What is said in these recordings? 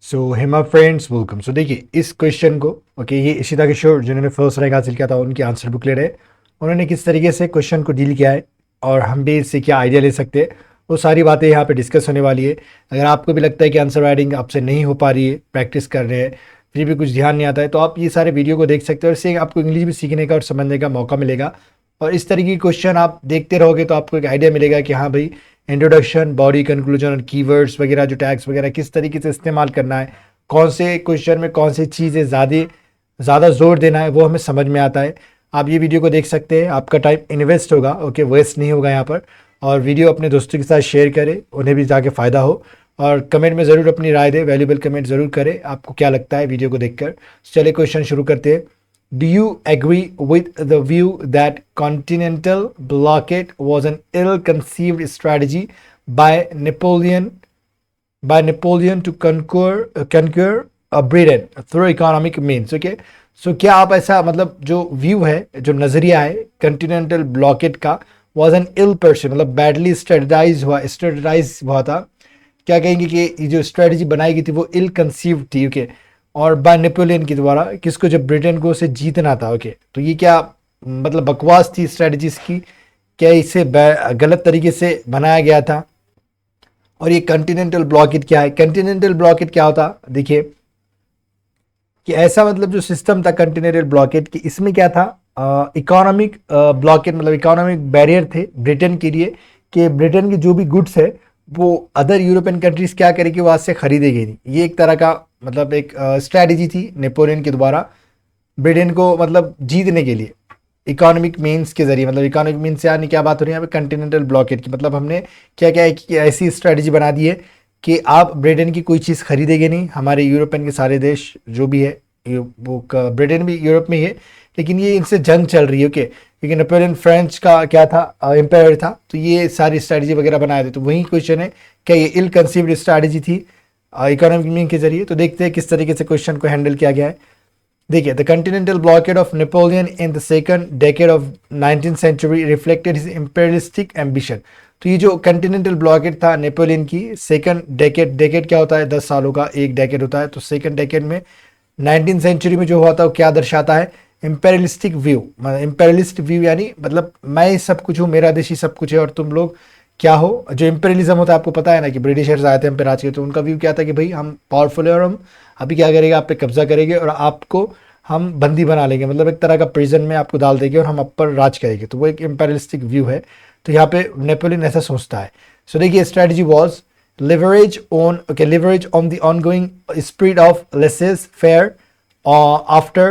सो Hema friends welcome. सो देखिए इस question को ये इशिता किशोर जिन्होंने फर्स्ट रैंक हासिल किया था उनकी आंसर बुकलेट है। उन्होंने किस तरीके से क्वेश्चन को डील किया है और हम भी इससे क्या आइडिया ले सकते हैं, वो सारी बातें यहाँ पे डिस्कस होने वाली है। अगर आपको भी लगता है कि आंसर राइटिंग आपसे नहीं हो पा रही है, प्रैक्टिस कर रहे हैं फिर भी कुछ ध्यान नहीं आता है, तो आप ये सारे वीडियो को देख सकते हो और इससे आपको इंग्लिश भी सीखने का और समझने का मौका मिलेगा। और इस तरीके की क्वेश्चन आप देखते रहोगे तो आपको एक आइडिया मिलेगा कि हाँ भाई, इंट्रोडक्शन, बॉडी, कंक्लूजन और कीवर्ड्स वगैरह, जो टैग्स वगैरह किस तरीके से इस्तेमाल करना है, कौन से क्वेश्चन में कौन सी चीज़ें ज़्यादा जोर देना है, वो हमें समझ में आता है। आप ये वीडियो को देख सकते हैं, आपका टाइम इन्वेस्ट होगा, वेस्ट नहीं होगा यहाँ पर। और वीडियो अपने दोस्तों के साथ शेयर करें, उन्हें भी जाके फ़ायदा हो। और कमेंट में ज़रूर अपनी राय दें, वैल्यूबल कमेंट ज़रूर करें आपको क्या लगता है वीडियो को देखकर। चलिए क्वेश्चन शुरू करते हैं। Do you agree with the view that continental blockade was an ill-conceived strategy by Napoleon to conquer Britain through economic means? Okay, so क्या आप ऐसा, मतलब जो व्यू है, जो नज़रिया है कंटिनेंटल ब्लॉकेट का, वॉज एन इल पर्सन, मतलब बैडली स्ट्रेटजाइज हुआ था। क्या कहेंगे कि ये जो स्ट्रेटजी बनाई गई थी वो इल कंसीव्ड थी। ओके, और बाय नेपोलियन के द्वारा, किसको, जब ब्रिटेन को उसे जीतना था। ओके, तो ये क्या मतलब बकवास थी स्ट्रेटजीज की, क्या इसे गलत तरीके से बनाया गया था। और ये कंटिनेंटल ब्लॉकेट क्या है? कंटिनेंटल ब्लॉकेट क्या होता, देखिए कि ऐसा मतलब जो सिस्टम था कंटिनेंटल ब्लॉकेट की, इसमें क्या था, इकोनॉमिक ब्लॉकेट, मतलब इकोनॉमिक बैरियर थे ब्रिटेन के लिए, कि ब्रिटेन की जो भी गुड्स है वो अदर यूरोपियन कंट्रीज क्या करेगी, वहाँ से खरीदेगी नहीं। ये एक तरह का मतलब एक स्ट्रैटेजी थी नेपोलियन के द्वारा ब्रिटेन को मतलब जीतने के लिए, इकोनॉमिक मीन्स के जरिए। मतलब इकोनॉमिक मीन्स से यानी क्या बात हो रही है यहाँ पे, कंटिनेंटल ब्लॉकेट की। मतलब हमने क्या क्या है कि ऐसी स्ट्रैटेजी बना दी है कि आप ब्रिटेन की कोई चीज़ खरीदेंगे नहीं। हमारे यूरोपियन के सारे देश जो भी है, वो ब्रिटेन भी यूरोप में ही है, लेकिन ये इनसे जंग चल रही है। ओके, क्योंकि नेपोलियन फ्रेंच का क्या था, एम्पायर था, तो ये सारी स्ट्रैटेजी वगैरह बनाए थे। तो वही क्वेश्चन है, क्या ये इल कंसीव्ड स्ट्रैटेजी थी इकोनॉमिक मीन के जरिए? तो देखते हैं किस तरीके से क्वेश्चन को हैंडल किया गया है। देखिए, the continental blockade of Napoleon in the second decade of 19th century reflected his imperialistic ambition. तो ये जो कंटिनेंटल ब्लॉकेड था नेपोलियन की सेकंड डेकेड, डेकेड क्या होता है, 10 सालों का एक डेकेड होता है, तो सेकंड डेकेड में 19th सेंचुरी में जो हुआ था वो क्या दर्शाता है, इंपेरियलिस्टिक व्यू। मतलब इंपेरियलिस्ट व्यू यानी मतलब मैं ही सब कुछ हूँ, मेरा देश ही सब कुछ है और तुम लोग क्या हो। जो इंपेरियलिज्म होता है, आपको पता है ना कि ब्रिटिशर्स आए थे हम पे राज किए, तो उनका व्यू क्या था कि भाई हम पावरफुल है और हम अभी क्या करेंगे, आप पे कब्जा करेंगे और आपको हम बंदी बना लेंगे, मतलब एक तरह का प्रिजन में आपको डाल देंगे और हम आप पर राज करेंगे। तो वो एक इंपेरियलिस्टिक व्यू है। तो यहाँ पे नेपोलियन ऐसा सोचता है। सो देखिए, strategy was leverage on the ongoing spirit of laissez-faire after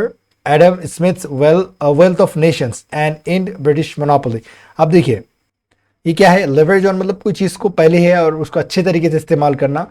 Adam Smith's wealth of nations and end British monopoly। अब देखिए ये क्या है, लेवरेज ऑन मतलब कोई चीज़ को पहले है और उसको अच्छे तरीके से इस्तेमाल करना।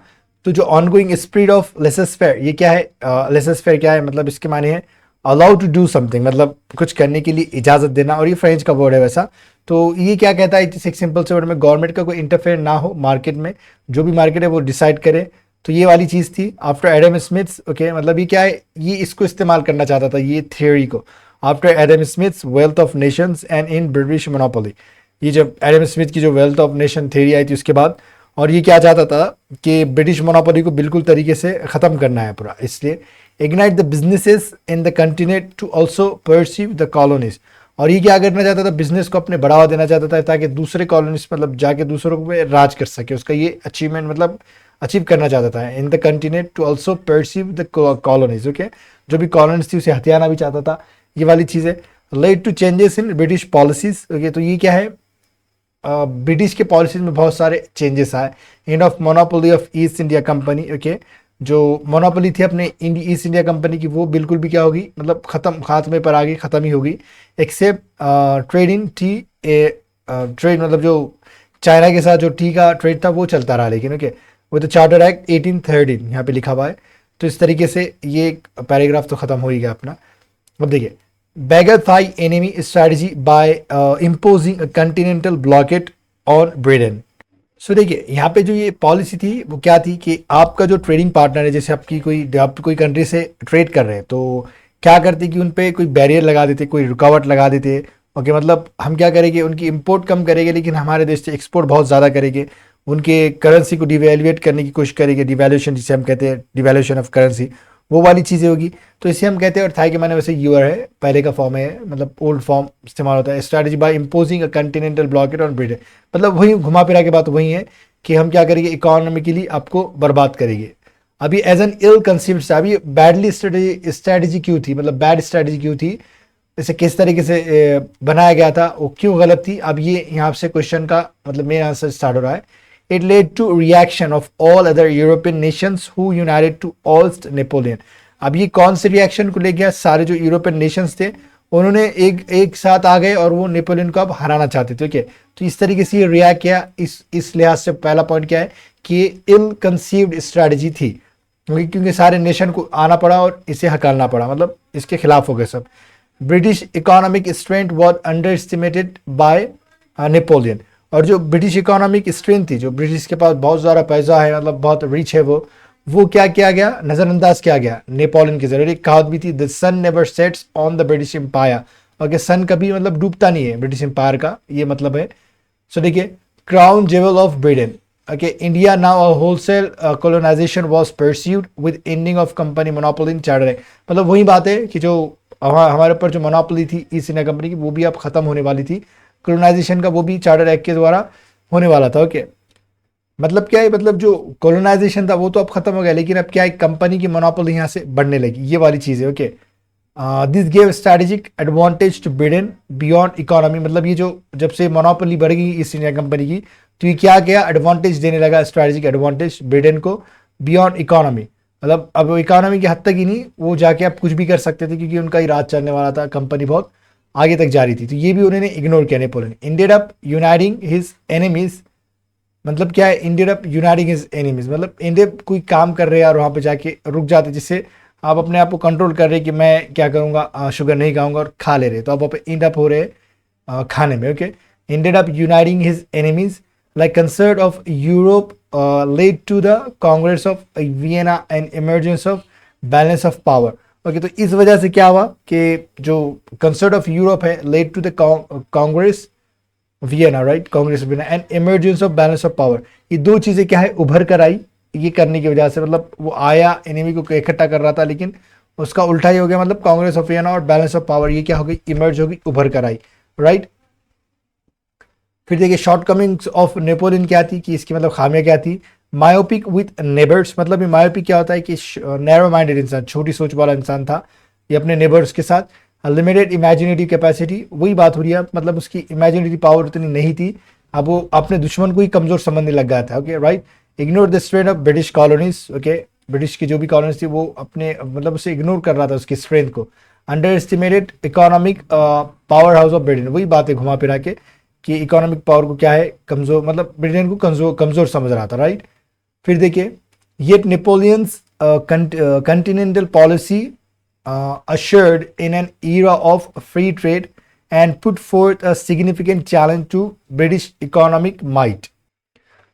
तो जो ऑनगोइंग स्पिरिट ऑफ लेसेस-फेयर, ये क्या है, लेसेस-फेयर क्या है, मतलब इसके माने है अलाउ टू डू समथिंग, मतलब कुछ करने के लिए इजाज़त देना, और ये फ्रेंच का वर्ड है वैसा। तो ये क्या कहता है, एक सिंपल से वर्ड में, गवर्नमेंट का कोई इंटरफेयर ना हो मार्केट में, जो भी मार्केट है वो डिसाइड करे। तो ये वाली चीज़ थी आफ्टर एडम स्मिथ्स। ओके, मतलब ये क्या है, ये इसको इस्तेमाल करना चाहता था ये थियोरी को, after Adam Smiths wealth of Nations and in British monopoly. ये जब एडम स्मिथ की जो वेल्थ ऑफ नेशन थ्योरी आई थी उसके बाद, और ये क्या चाहता था कि ब्रिटिश मोनोपोली को बिल्कुल तरीके से ख़त्म करना है पूरा, इसलिए ignite the businesses in the continent to also perceive the colonies. और ये क्या करना चाहता था, बिजनेस को अपने बढ़ावा देना चाहता था ताकि दूसरे कॉलोनीज मतलब जाके दूसरों पे राज कर सके, उसका ये अचीवमेंट मतलब अचीव करना चाहता था। In the continent to also perceive the colonies. Okay, जो भी कॉलोनीज थी उसे हथियाना भी चाहता था, ये वाली चीज़ें। Led to changes in British policies. Okay, तो ये क्या है, ब्रिटिश के पॉलिसीज में बहुत सारे चेंजेस आए। End of monopoly of east India company. Okay, जो मोनोपोली थी अपने ईस्ट इंडिया कंपनी की, वो बिल्कुल भी क्या होगी, मतलब खत्म, खात्मे पर आ गई, खत्म ही होगी। Except trade in tea, trade मतलब जो चाइना के साथ जो टी का ट्रेड था वो चलता रहा, लेकिन ओके वो तो चार्टर एक्ट 1813 यहाँ पे लिखा हुआ है। तो इस तरीके से ये पैराग्राफ तो खत्म हो ही गया अपना। अब देखिए, beggar thigh enemy strategy by imposing a continental blockade on Britain। सो देखिए यहाँ पे जो ये पॉलिसी थी वो क्या थी कि आपका जो ट्रेडिंग पार्टनर है, जैसे आप कोई कंट्री से ट्रेड कर रहे हैं, तो क्या करते कि उन पे कोई बैरियर लगा देते, कोई रुकावट लगा देते। ओके, मतलब हम क्या करेंगे, उनकी इंपोर्ट कम करेंगे लेकिन हमारे देश से एक्सपोर्ट बहुत ज़्यादा करेंगे। उनके करेंसी को डिवैल्यूएट करने की कोशिश करेगी, डिवैल्यूएशन जिसे हम कहते हैं, डिवैल्यूएशन ऑफ करेंसी, वो वाली चीज़ें होगी। तो इसे हम कहते हैं, और थाई के माने वैसे यूआर है, पहले का फॉर्म है, मतलब ओल्ड फॉर्म इस्तेमाल होता है। Strategy by imposing a continental blockade on Britain, मतलब वही घुमा फिरा के बात वही है कि हम क्या करेंगे, इकोनॉमिकली आपको बर्बाद करेंगे। अभी एज एन इल कंसीव्ड, अभी बैडली स्ट्रैटेजी क्यों थी, मतलब बैड स्ट्रैटेजी क्यों थी, इसे किस तरीके से बनाया गया था, वो क्यों गलत थी। अब ये यहाँ से क्वेश्चन का मतलब मेन आंसर स्टार्ट हो रहा है। It led to reaction of all other European nations who united to oust Napoleon. अब ये कौन से रिएक्शन को ले गया, सारे जो यूरोपियन नेशंस थे उन्होंने एक साथ आ गए और वो नेपोलियन को अब हराना चाहते थे। ओके, तो इस तरीके से ये रिएक्ट किया। इस लिहाज से पहला पॉइंट क्या है कि ये इल कंसीव्ड स्ट्रैटेजी थी, क्योंकि सारे नेशन को आना पड़ा और इसे हकारना पड़ा, मतलब इसके खिलाफ हो गए सब। British economic strength was under estimated by Napoleon. और जो ब्रिटिश इकोनॉमिक स्ट्रेंथ थी, जो ब्रिटिश के पास बहुत ज़्यादा पैसा है, मतलब बहुत रिच है, वो क्या किया गया, नज़रअंदाज किया गया नेपोलियन के जरिए। एक कहावत भी थी, the sun never sets on the British empire, और कि सन कभी मतलब डूबता नहीं है ब्रिटिश एम्पायर का, ये मतलब है। सो देखिए, crown jewel of Britain. Okay, India now a wholesale colonization was pursued with ending of company monopoly in charter act। मतलब वही बात है कि जो हमारे ऊपर जो मोनोपोली थी ईस्ट इंडिया कंपनी की, वो भी अब खत्म होने वाली थी। कॉलोनाइजेशन का वो भी चार्टर एक्ट के द्वारा होने वाला था। ओके, मतलब क्या है, मतलब जो कॉलोनाइजेशन था वो तो अब खत्म हो गया, लेकिन अब क्या है, कंपनी की मोनोपोली यहाँ से बढ़ने लगी, ये वाली चीज़ है। Okay, this gave strategic advantage to Britain beyond economy. मतलब ये जो जब से मोनोपोली बढ़ गई ईस्ट इंडिया कंपनी की, तो ये क्या गया, एडवांटेज देने लगा, स्ट्रैटेजिक एडवांटेज ब्रिटेन को बियॉन्ड इकोनॉमी। मतलब अब इकोनॉमी की हद तक ही नहीं, वो जाके आप कुछ भी कर सकते थे, क्योंकि उनका ही राज चलने वाला था, कंपनी बहुत आगे तक जा रही थी। तो ये भी उन्होंने इग्नोर किया Napoleon. Ended up uniting his enemies, मतलब क्या है, ended up uniting his enemies, मतलब इंडिया कोई काम कर रहे हैं और वहाँ पे जाके रुक जाते, जिससे आप अपने आप को कंट्रोल कर रहे हैं कि मैं क्या करूँगा, शुगर नहीं खाऊंगा, और खा ले रहे, तो आप इंड अप हो रहे खाने में। Okay, ended up uniting his enemies like concert of Europe led to the Congress of Vienna and emergence of balance of power। Okay, तो इस वजह से क्या हुआ कि जो कंसर्ट ऑफ यूरोप है led to the congress Vienna, right, congress of Vienna and emergence of balance of power. ये दो चीज़ें क्या है, उभर कर आई, ये करने की वजह से, मतलब वो आया एनिमी को इकट्ठा कर रहा था, लेकिन उसका उल्टा ही हो गया, मतलब कांग्रेस ऑफ वियना और बैलेंस ऑफ पावर, ये क्या हो गई, इमर्ज होगी, उभर कर आई, राइट। फिर देखिए, शॉर्ट कमिंग्स ऑफ नेपोलियन क्या थी, कि इसकी मतलब खामियां क्या थी। मायोपिक विथ नेबर्स, मतलब ये मायोपिक क्या होता है कि नैरो माइंडेड इंसान, छोटी सोच वाला इंसान था ये अपने नेबर्स के साथ। लिमिटेड इमेजिनेटिव कैपेसिटी, वही बात हो रही है, मतलब उसकी इमेजिनेटिव पावर उतनी नहीं थी, अब वो अपने दुश्मन को ही कमजोर समझने लग गया था। Okay, right. Ignore the strength of British colonies. Okay, British की जो भी कॉलोनीज थी वो अपने मतलब उसे इग्नोर कर रहा था, उसकी स्ट्रेंथ को। Under estimated economic power house of Britain, वही बात है घुमा फिरा के कि इकोनॉमिक पावर को क्या है, कमजोर, मतलब ब्रिटेन को कमजोर समझ रहा था, राइट। फिर देखिए, yet Napoleon's continental policy assured in an era of free trade and put forth a significant challenge to British economic might।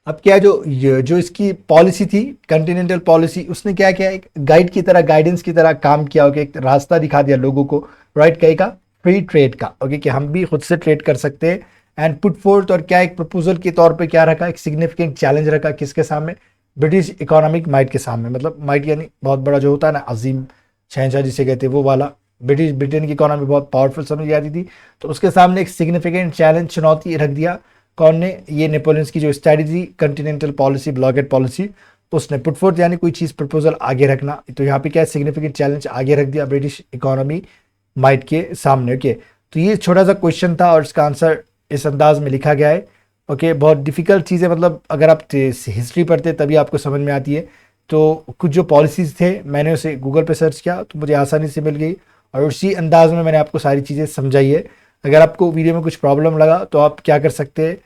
अब क्या जो इसकी पॉलिसी थी, कंटिनेंटल पॉलिसी, उसने क्या किया, एक गाइड की तरह, गाइडेंस की तरह काम किया, ओके, एक रास्ता दिखा दिया लोगों को, राइट, कहीं का, फ्री ट्रेड का, ओके, कि हम भी खुद से ट्रेड कर सकते हैं। एंड पुट फोर्थ, और क्या एक प्रपोजल के तौर पे क्या रखा, एक सिग्निफिकेंट चैलेंज रखा, किसके सामने, ब्रिटिश इकोनॉमिक माइट के सामने। मतलब माइट यानी बहुत बड़ा जो होता है ना, अजीम शहनशाह जिसे कहते हैं, वो वाला। ब्रिटेन की इकोनॉमी बहुत पावरफुल समझ जाती थी, तो उसके सामने एक सिग्निफिकेंट चैलेंज, चुनौती रख दिया। कौन ने, ये नेपोलियंस की जो strategy, continental policy, blockade policy, उसने पुट फोर्थ यानी कोई चीज़ प्रपोजल आगे रखना। तो यहाँ पे क्या है, सिग्निफिकेंट चैलेंज आगे रख दिया ब्रिटिश इकोनॉमी माइट के सामने। ओके, तो ये छोटा सा क्वेश्चन था और इसका आंसर इस अंदाज में लिखा गया है। ओके, बहुत डिफिकल्ट चीज़ है, मतलब अगर आप हिस्ट्री पढ़ते तभी आपको समझ में आती है। तो कुछ जो पॉलिसीज़ थे मैंने उसे गूगल पे सर्च किया तो मुझे आसानी से मिल गई, और उसी अंदाज में मैंने आपको सारी चीज़ें समझाई है। अगर आपको वीडियो में कुछ प्रॉब्लम लगा तो आप क्या कर सकते हैं,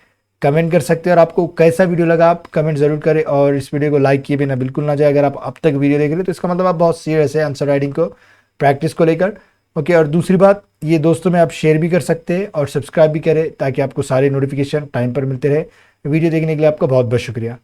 कमेंट कर सकते हैं, और आपको कैसा वीडियो लगा आप कमेंट ज़रूर करें, और इस वीडियो को लाइक किए बिना बिल्कुल ना जाए। अगर आप अब तक वीडियो देख रहे हैं तो इसका मतलब आप बहुत सीरियस है आंसर राइटिंग को, प्रैक्टिस को लेकर। ओके, और दूसरी बात, ये दोस्तों में आप शेयर भी कर सकते हैं और सब्सक्राइब भी करें, ताकि आपको सारे नोटिफिकेशन टाइम पर मिलते रहे। वीडियो देखने के लिए आपका बहुत बहुत शुक्रिया।